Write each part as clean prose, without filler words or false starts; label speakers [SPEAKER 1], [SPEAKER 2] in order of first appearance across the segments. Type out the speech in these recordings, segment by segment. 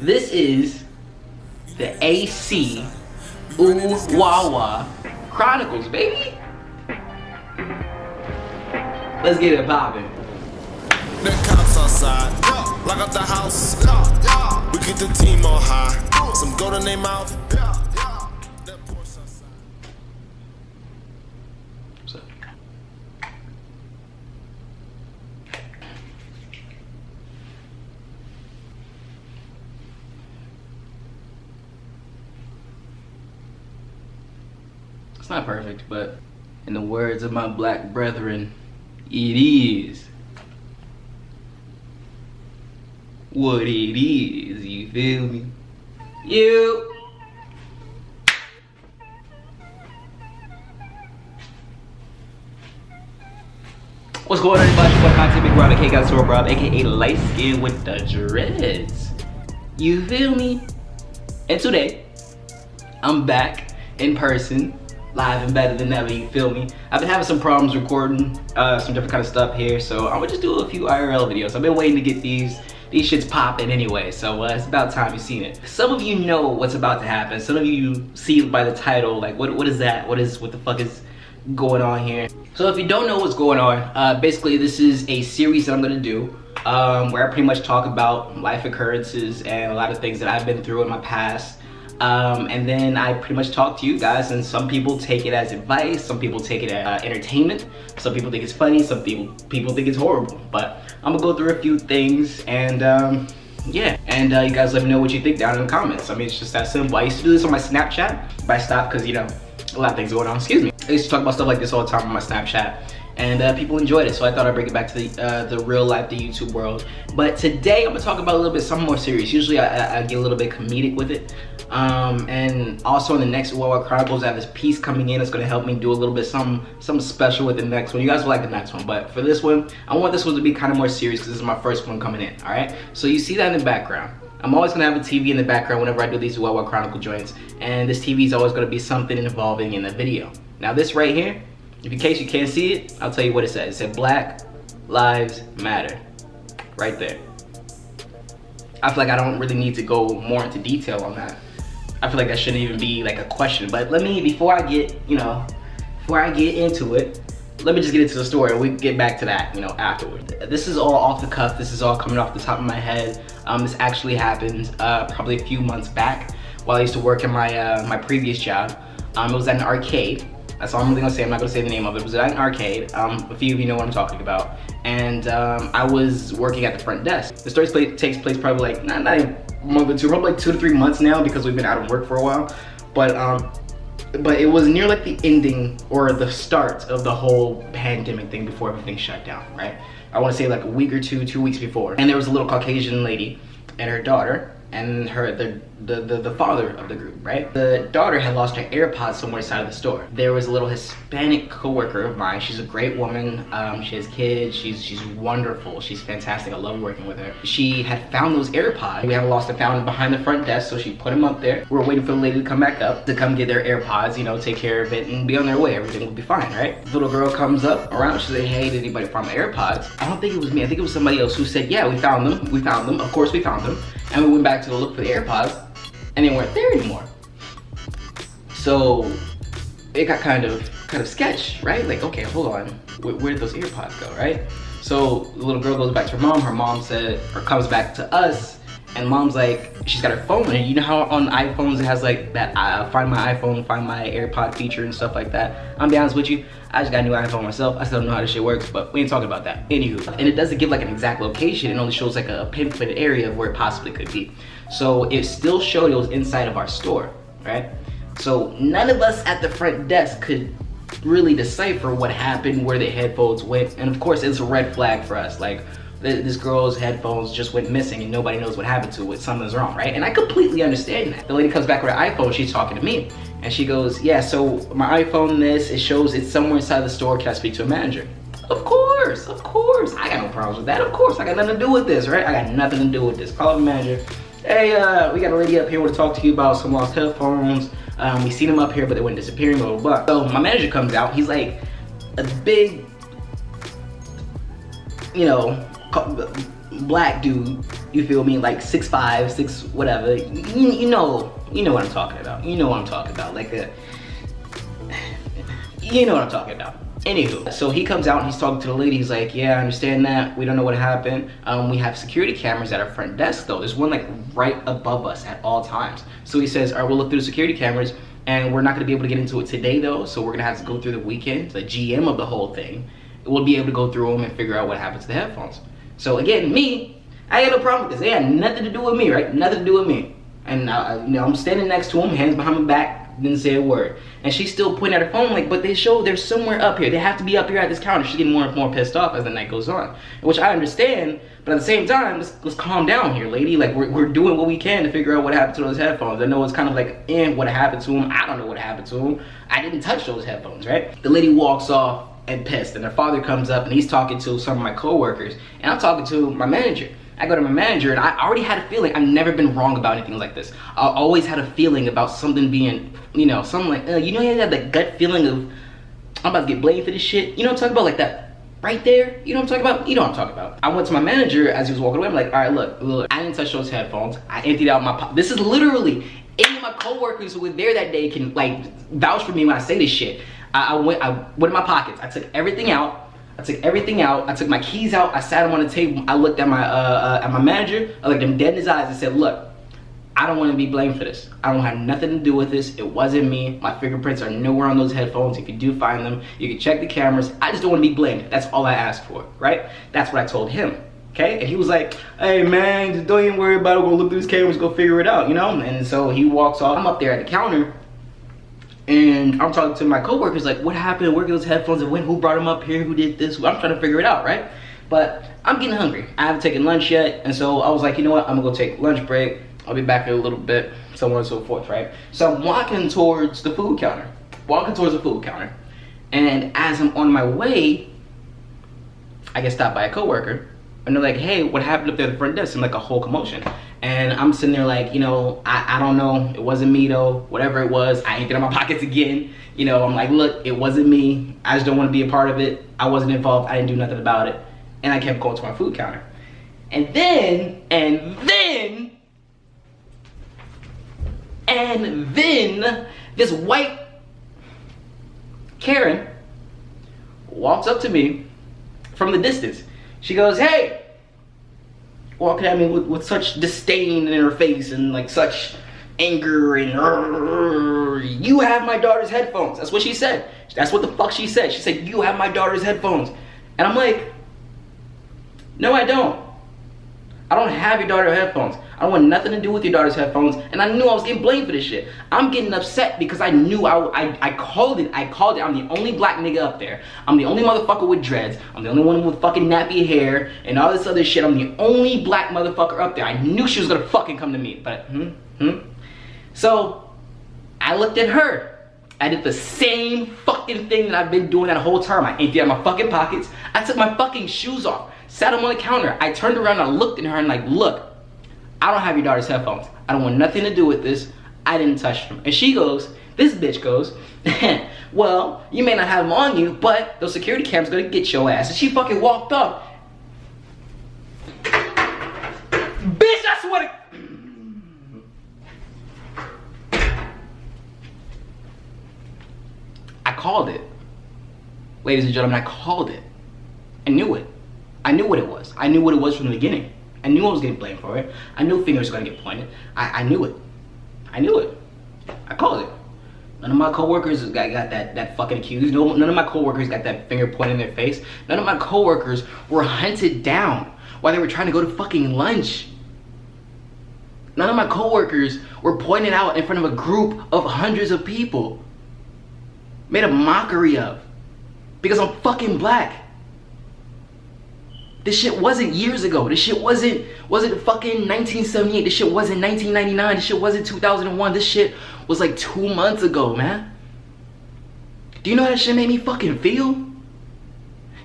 [SPEAKER 1] This is the A.C Uwawah Chronicles, baby. Let's get it poppin'.
[SPEAKER 2] The cops outside, lock up the house. We get the team on high. Some gold in their mouth.
[SPEAKER 1] What's up? It's not perfect, but in the words of my black brethren, it is what it is, you feel me? You. What's going on, everybody? It's your boy Content Big Rob, aka Got Rob, aka Light Skin with the Dreads. You feel me? And today, I'm back in person, live and better than ever, you feel me? I've been having some problems recording some different kind of stuff here, so I'm gonna just do a few IRL videos. I've been waiting to get these shits popping anyway, so it's about time you've seen it. Some of you know what's about to happen. Some of you see by the title, like, what is that? What the fuck is going on here? So if you don't know what's going on, basically this is a series that I'm gonna do where I pretty much talk about life occurrences and a lot of things that I've been through in my past. And then I pretty much talk to you guys, and some people take it as advice, some people take it as entertainment, some people think it's funny, some people think it's horrible. But I'm gonna go through a few things, and yeah, and you guys let me know what you think down in the comments. I mean, it's just that simple. I used to do this on my Snapchat, but I stopped because, you know, a lot of things going on, excuse me. I used to talk about stuff like this all the time on my Snapchat, and people enjoyed it, so I thought I'd bring it back to the real life, the YouTube world. But today I'm gonna talk about a little bit something more serious. Usually I get a little bit comedic with it. And also in the next Uwawah Chronicles, I have this piece coming in. It's gonna help me do a little bit something special with the next one. You guys will like the next one, but for this one, I want this one to be kind of more serious because this is my first one coming in. All right. So you see that in the background. I'm always gonna have a TV in the background whenever I do these Uwawah Chronicle joints, and this TV is always gonna be something involving in the video. Now this right here, if in case you can't see it, I'll tell you what it says. It said Black Lives Matter, right there. I feel like I don't really need to go more into detail on that. I feel like that shouldn't even be like a question, but let me, before I get into it, let me just get into the story and we can get back to that, you know, afterward. This is all off the cuff. This is all coming off the top of my head. This actually happened probably a few months back while I used to work in my previous job. It was at an arcade. That's all I'm really gonna say. I'm not gonna say the name of it. It was at an arcade. A few of you know what I'm talking about. And I was working at the front desk. The story takes place probably like, not even a month or two, probably like 2 to 3 months now because we've been out of work for a while. But it was near like the ending or the start of the whole pandemic thing before everything shut down, right? I wanna say like a week or 2 weeks before. And there was a little Caucasian lady and her daughter and the father of the group, right? The daughter had lost her AirPods somewhere inside of the store. There was a little Hispanic coworker of mine. She's a great woman. She has kids. She's wonderful. She's fantastic. I love working with her. She had found those AirPods. We had lost and found them behind the front desk, so she put them up there. We were waiting for the lady to come back up to come get their AirPods, you know, take care of it and be on their way. Everything would be fine, right? The little girl comes up around. She said, "Hey, did anybody find my AirPods?" I don't think it was me. I think it was somebody else who said, "Yeah, we found them. We found them. Of course, we found them." And we went back to go look for the AirPods, and they weren't there anymore. So it got kind of sketch, right? Like, okay, hold on, where did those AirPods go, right? So the little girl goes back to her mom. Her mom said, or comes back to us, and mom's like, she's got her phone, and you know how on iPhones it has like that find my iPhone, find my AirPod feature and stuff like that. I'm be honest with you, I just got a new iPhone myself. I still don't know how this shit works, but we ain't talking about that. Anywho, and it doesn't give like an exact location. It only shows like a pinpointed area of where it possibly could be. So it still showed it was inside of our store, right? So none of us at the front desk could really decipher what happened, where the headphones went, and of course it's a red flag for us. Like, this girl's headphones just went missing and nobody knows what happened to it. Something's wrong, right? And I completely understand that. The lady comes back with her iPhone, she's talking to me. And she goes, "Yeah, so my iPhone, it shows it's somewhere inside the store. Can I speak to a manager?" Of course. I got no problems with that. Of course, I got nothing to do with this, right? I got nothing to do with this. Call the manager. "Hey, we got a lady up here to talk to you about some lost headphones. We seen them up here, but they went disappearing, blah, blah, blah." So my manager comes out. He's like a big, you know, black dude You feel me? Like 6'5", 6 whatever. You know what I'm talking about. You know what I'm talking about. Like you know what I'm talking about. Anywho, so he comes out and he's talking to the lady. He's like, yeah, I understand that. We don't know what happened. We have security cameras at our front desk though. There's one like right above us at all times. So he says, all right, we'll look through the security cameras and we're not gonna be able to get into it today though. So we're gonna have to go through the weekend. The GM of the whole thing will be able to go through them and figure out what happened to the headphones. So again, I had no problem with this. They had nothing to do with me, right? Nothing to do with me. And you know, I'm standing next to him, hands behind my back, didn't say a word. And she's still pointing at her phone like, but they're somewhere up here. They have to be up here at this counter. She's getting more and more pissed off as the night goes on, which I understand. But at the same time, let's calm down here, lady. Like we're doing what we can to figure out what happened to those headphones. I know it's kind of like, what happened to them? I don't know what happened to them. I didn't touch those headphones, right? The lady walks off and pissed, and her father comes up and he's talking to some of my coworkers, and I'm talking to my manager. I go to my manager and I already had a feeling. I've never been wrong about anything like this. I always had a feeling about something being, you know, something like, you know, you had that gut feeling of, I'm about to get blamed for this shit. You know what I'm talking about? Like that right there. You know what I'm talking about? You know what I'm talking about. I went to my manager as he was walking away. I'm like, all right, look, I didn't touch those headphones. I emptied out my pocket. This is literally, any of my coworkers who were there that day can like vouch for me when I say this shit. I went in my pockets. I took everything out. I took my keys out. I sat them on the table. I looked at my manager. I looked him dead in his eyes and said, look, I don't want to be blamed for this. I don't have nothing to do with this. It wasn't me. My fingerprints are nowhere on those headphones. If you do find them, you can check the cameras. I just don't want to be blamed. That's all I asked for, right? That's what I told him, okay? And he was like, hey man, just don't even worry about it. We'll look through these cameras, go figure it out, you know? And so he walks off. I'm up there at the counter. And I'm talking to my coworkers like, what happened? Where are those headphones? And who brought them up here? Who did this? I'm trying to figure it out, right? But I'm getting hungry. I haven't taken lunch yet. And so I was like, you know what? I'm gonna go take lunch break. I'll be back in a little bit, so on and so forth, right? So I'm walking towards the food counter. And as I'm on my way, I get stopped by a coworker. And they're like, hey, what happened up there at the front desk? And like a whole commotion. And I'm sitting there like, you know, I don't know. It wasn't me though. Whatever it was, I emptied out my pockets again. You know, I'm like, look, it wasn't me. I just don't want to be a part of it. I wasn't involved. I didn't do nothing about it. And I kept going to my food counter. And then this white Karen walks up to me from the distance. She goes, hey, walking at me with such disdain in her face and like such anger and you have my daughter's headphones. That's what she said. That's what the fuck she said. She said, you have my daughter's headphones. And I'm like, no, I don't. I don't have your daughter's headphones. I don't want nothing to do with your daughter's headphones. And I knew I was getting blamed for this shit. I'm getting upset because I knew I called it. I'm the only black nigga up there. I'm the only motherfucker with dreads. I'm the only one with fucking nappy hair and all this other shit. I'm the only black motherfucker up there. I knew she was gonna fucking come to me. But, So, I looked at her. I did the same fucking thing that I've been doing that whole time. I emptied out my fucking pockets. I took my fucking shoes off. Sat them on the counter. I turned around and I looked at her and like, look, I don't have your daughter's headphones. I don't want nothing to do with this. I didn't touch them. And she goes, this bitch goes, well, you may not have them on you, but those security cameras gonna get your ass. And she fucking walked off. Bitch, that's what it... I called it. Ladies and gentlemen, I called it. I knew it. I knew what it was. I knew what it was from the beginning. I knew I was getting blamed for it. I knew fingers were gonna get pointed. I knew it. I knew it. I called it. None of my coworkers got that fucking accused. No, none of my coworkers got that finger pointed in their face. None of my coworkers were hunted down while they were trying to go to fucking lunch. None of my coworkers were pointed out in front of a group of hundreds of people. Made a mockery of. Because I'm fucking black. This shit wasn't years ago. This shit wasn't fucking 1978. This shit wasn't 1999. This shit wasn't 2001. This shit was like 2 months ago, man. Do you know how that shit made me fucking feel?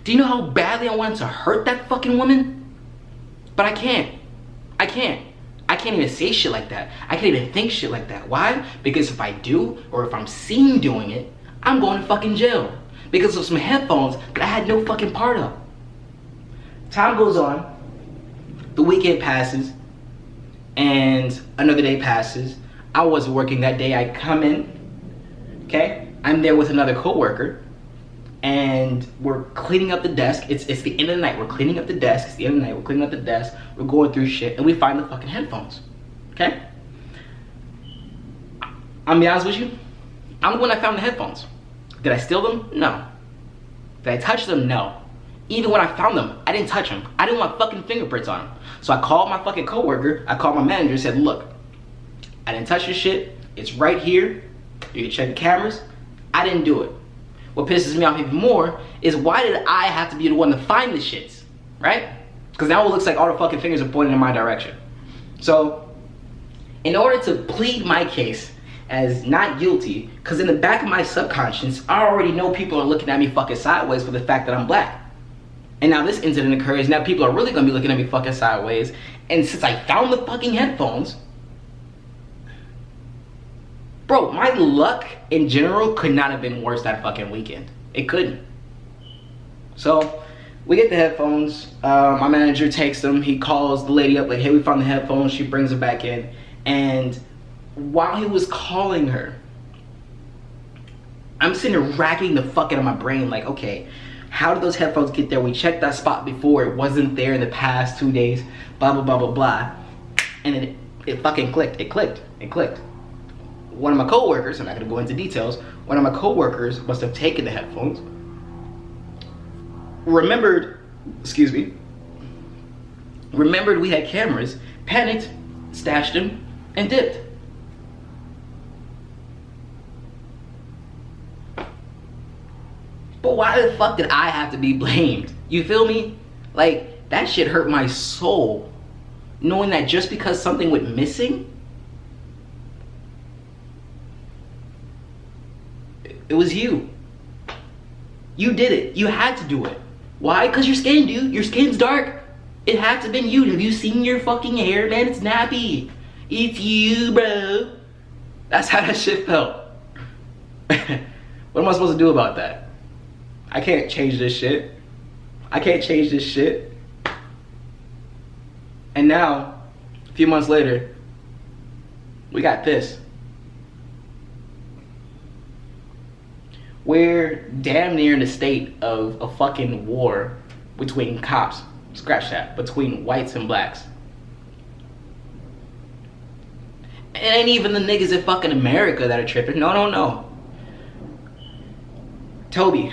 [SPEAKER 1] Do you know how badly I wanted to hurt that fucking woman? But I can't. I can't even say shit like that. I can't even think shit like that. Why? Because if I do, or if I'm seen doing it, I'm going to fucking jail. Because of some headphones that I had no fucking part of. Time goes on. The weekend passes, and another day passes. I wasn't working that day. I come in, okay? I'm there with another coworker, and we're cleaning up the desk. It's the end of the night. We're cleaning up the desk. It's the end of the night. We're cleaning up the desk. We're going through shit, and we find the fucking headphones, okay? I'm gonna be honest with you. I'm the one that found the headphones. Did I steal them? No. Did I touch them? No. Even when I found them, I didn't touch them. I didn't want fucking fingerprints on them. So I called my fucking coworker. I called my manager and said, look, I didn't touch this shit. It's right here. You can check the cameras. I didn't do it. What pisses me off even more is why did I have to be the one to find the shits, right? Because now it looks like all the fucking fingers are pointing in my direction. So, in order to plead my case as not guilty, because in the back of my subconscious, I already know people are looking at me fucking sideways for the fact that I'm black. And now this incident occurs, now people are really gonna be looking at me fucking sideways. And since I found the fucking headphones, bro, my luck in general could not have been worse that fucking weekend. It couldn't. So, we get the headphones. My manager takes them. He calls the lady up like, hey, we found the headphones. She brings them back in. And while he was calling her, I'm sitting there racking the fuck out of my brain like, okay, how did those headphones get there? We checked that spot before. It wasn't there in the past 2 days. Blah, blah, blah, blah, blah. And it fucking clicked. It clicked. It clicked. One of my coworkers, I'm not gonna go into details, one of my coworkers must have taken the headphones, remembered we had cameras, panicked, stashed them, and dipped. But why the fuck did I have to be blamed? You feel me? Like, that shit hurt my soul, knowing that just because something went missing, it was you. You did it. You had to do it. Why? Because your skin, dude. Your skin's dark. It had to have been you. Have you seen your fucking hair, man? It's nappy. It's you, bro. That's how that shit felt. What am I supposed to do about that? I can't change this shit. I can't change this shit. And now, a few months later, we got this. We're damn near in a state of a fucking war between cops, scratch that, between whites and blacks. It ain't even the niggas in fucking America that are tripping. No. Toby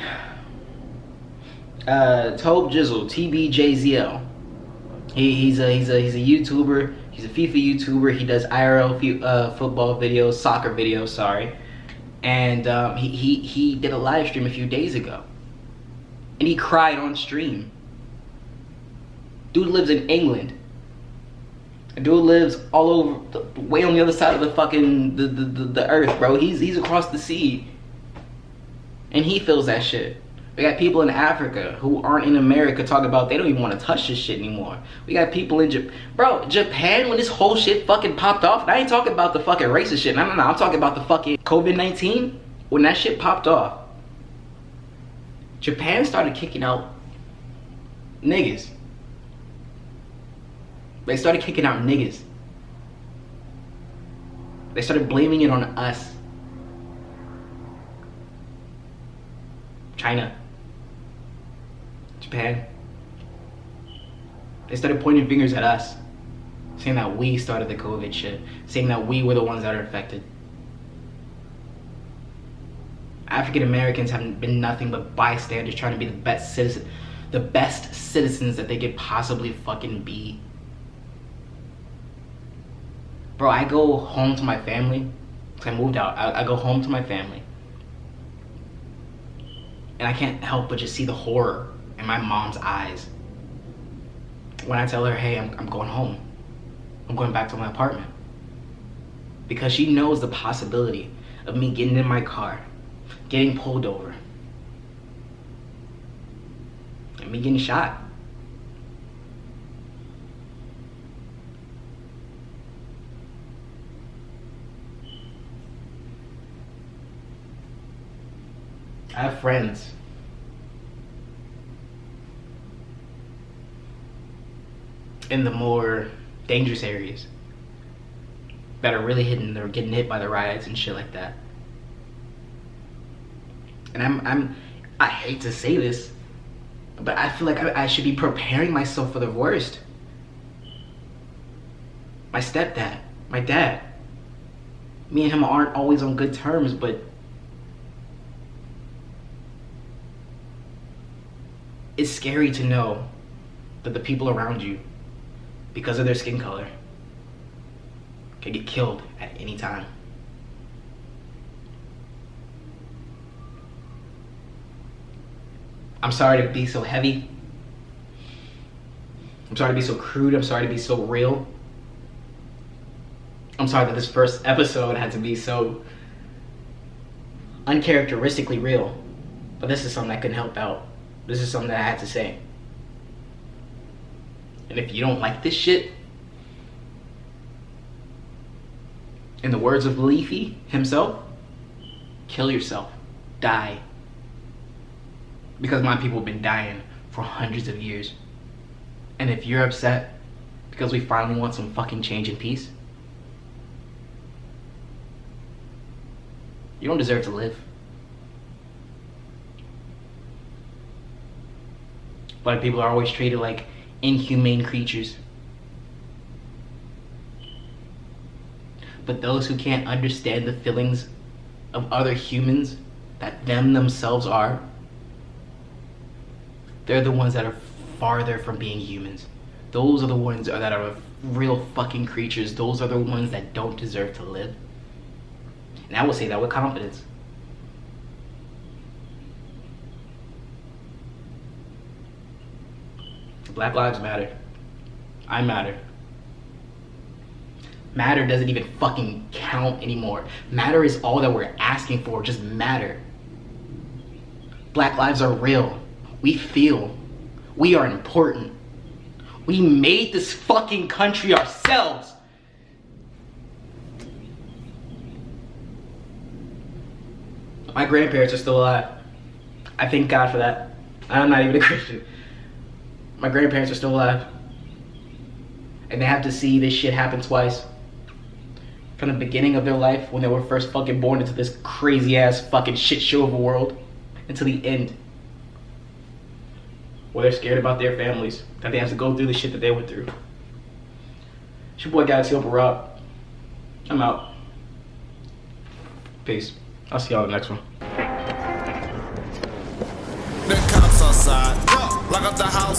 [SPEAKER 1] Jizzle, TBJZL. He's a YouTuber. He's a FIFA YouTuber. He does IRL football videos, soccer videos. Sorry. And he did a live stream a few days ago, and he cried on stream. Dude lives in England. Dude lives all over, way on the other side of the fucking the earth, bro. He's across the sea, and he feels that shit. We got people in Africa who aren't in America talking about they don't even want to touch this shit anymore. We got people in Japan, when this whole shit fucking popped off. And I ain't talking about the fucking racist shit. No. I'm talking about the fucking COVID-19. When that shit popped off, Japan started kicking out niggas. They started kicking out niggas. They started blaming it on us. China. Japan. They started pointing fingers at us, saying that we started the COVID shit, saying that we were the ones that are affected. African Americans have been nothing but bystanders trying to be the best citizens that they could possibly fucking be. Bro, I go home to my family, because I moved out. I go home to my family, and I can't help but just see the horror in my mom's eyes when I tell her, hey, I'm going home. I'm going back to my apartment. Because she knows the possibility of me getting in my car, getting pulled over, and me getting shot. I have friends in the more dangerous areas that are really hidden or getting hit by the riots and shit like that. And I hate to say this, but I feel like I should be preparing myself for the worst. My stepdad, my dad, me and him aren't always on good terms, but it's scary to know that the people around you, because of their skin color, can get killed at any time. I'm sorry to be so heavy. I'm sorry to be so crude. I'm sorry to be so real. I'm sorry that this first episode had to be so uncharacteristically real. But this is something I couldn't help out. This is something that I had to say. And if you don't like this shit, in the words of Leafy himself, kill yourself. Die. Because my people have been dying for hundreds of years. And if you're upset because we finally want some fucking change and peace, you don't deserve to live. Black people are always treated like inhumane creatures. But those who can't understand the feelings of other humans that them themselves are, they're the ones that are farther from being humans. Those are the ones that are real fucking creatures. Those are the ones that don't deserve to live. And I will say that with confidence. Black lives matter. I matter. Matter doesn't even fucking count anymore. Matter is all that we're asking for, just matter. Black lives are real. We feel. We are important. We made this fucking country ourselves. My grandparents are still alive. I thank God for that. I'm not even a Christian. My grandparents are still alive. And they have to see this shit happen twice. From the beginning of their life, when they were first fucking born into this crazy ass fucking shit show of a world, until the end. Where they're scared about their families, that they have to go through the shit that they went through. It's your boy A.C Uwawah. I'm out. Peace. I'll see y'all in the next one.
[SPEAKER 2] The cops outside, lock up the house.